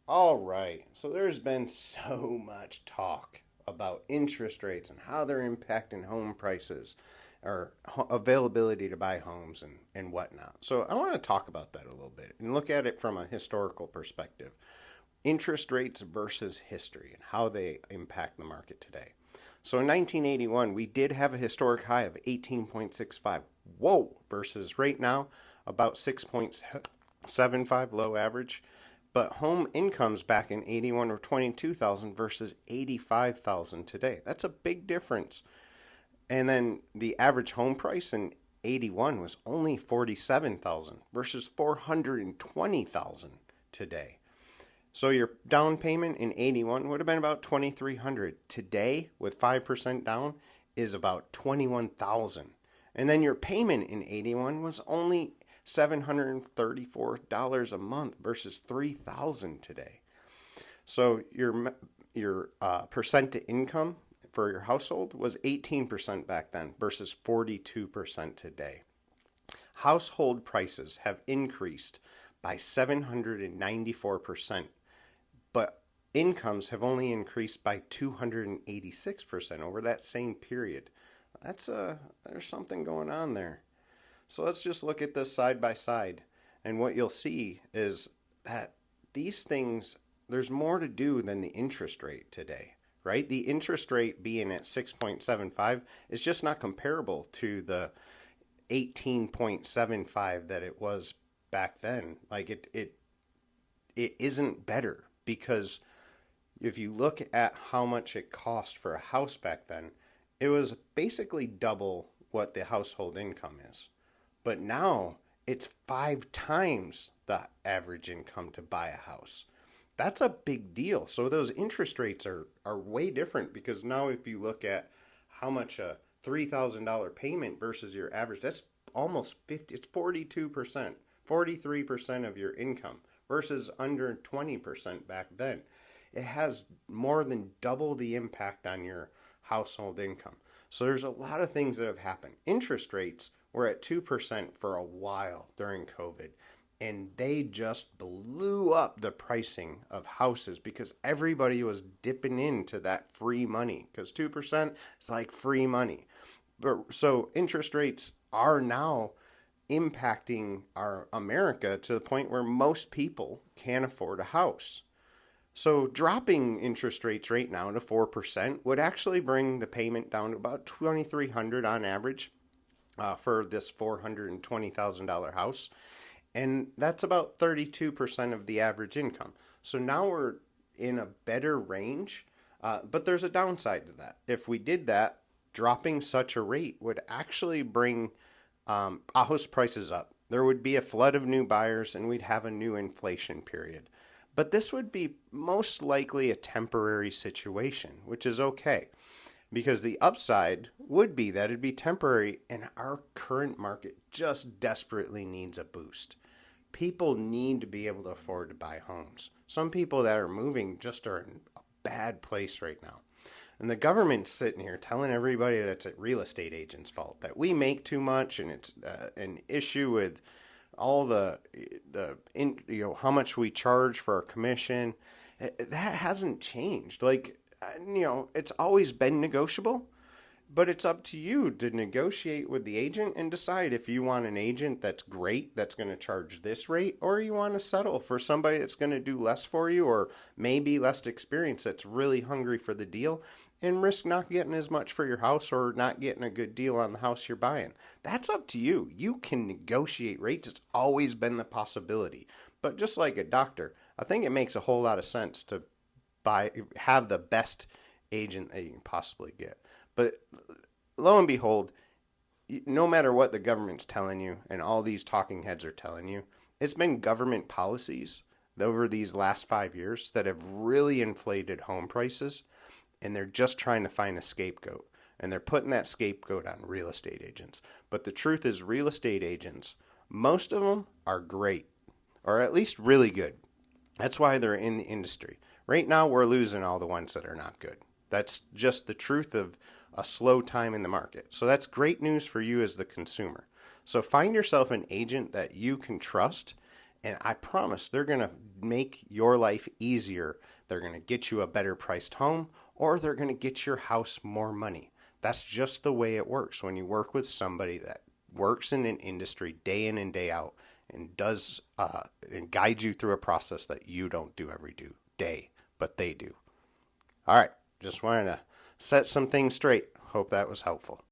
All right. So there's been so much talk about interest rates and how they're impacting home prices or availability to buy homes and whatnot. So I want to talk about that a little bit and look at it from a historical perspective. Interest rates versus history and how they impact the market today. So in 1981, we did have a historic high of 18.65. Whoa! Versus right now, about 6.75 low average. But home incomes back in 81 were 22,000 versus 85,000 today. That's a big difference. And then the average home price in 81 was only 47,000 versus 420,000 today. So your down payment in 81 would have been about 2,300. Today, with 5% down, is about 21,000. And then your payment in 81 was only $734 a month versus 3,000 today. So your percent to income for your household was 18% back then versus 42% today. Household prices have increased by 794%, but incomes have only increased by 286% over that same period. There's something going on there. So let's just look at this side by side. And what you'll see is that these things, there's more to do than the interest rate today, right? The interest rate being at 6.75 is just not comparable to the 18.75 that it was back then. Like it isn't better because if you look at how much it cost for a house back then, it was basically double what the household income is. But now it's 5 times the average income to buy a house. That's a big deal. So those interest rates are way different because now if you look at how much a $3,000 payment versus your average, that's almost 50, it's 42%, 43% of your income versus under 20% back then. It has more than double the impact on your household income. So there's a lot of things that have happened. Interest rates were at 2% for a while during COVID, and they just blew up the pricing of houses because everybody was dipping into that free money because 2% is like free money. So interest rates are now impacting our America to the point where most people can't afford a house. So dropping interest rates right now to 4% would actually bring the payment down to about $2,300 on average for this $420,000 house. And that's about 32% of the average income. So now we're in a better range, but there's a downside to that. If we did that, dropping such a rate would actually bring house prices up. There would be a flood of new buyers and we'd have a new inflation period. But this would be most likely a temporary situation, which is okay. Because the upside would be that it'd be temporary and our current market just desperately needs a boost. People need to be able to afford to buy homes. Some people that are moving just are in a bad place right now. And the government's sitting here telling everybody that it's a real estate agent's fault, that we make too much and it's an issue with all how much we charge for our commission. That hasn't changed. Like, it's always been negotiable, but it's up to you to negotiate with the agent and decide if you want an agent that's great, that's going to charge this rate, or you want to settle for somebody that's going to do less for you or maybe less experience that's really hungry for the deal and risk not getting as much for your house or not getting a good deal on the house you're buying. That's up to you. You can negotiate rates. It's always been the possibility. But just like a doctor, I think it makes a whole lot of sense to have the best agent that you can possibly get. But lo and behold, no matter what the government's telling you and all these talking heads are telling you, it's been government policies over these last 5 years that have really inflated home prices, and they're just trying to find a scapegoat. And they're putting that scapegoat on real estate agents. But the truth is, real estate agents, most of them are great, or at least really good. That's why they're in the industry. Right now, we're losing all the ones that are not good. That's just the truth of a slow time in the market. So that's great news for you as the consumer. So find yourself an agent that you can trust And I promise they're going to make your life easier. They're going to get you a better priced home, or they're going to get your house more money. That's just the way it works when you work with somebody that works in an industry day in and day out and does and guides you through a process that you don't do every day, but they do. All right, just wanted to set some things straight. Hope that was helpful.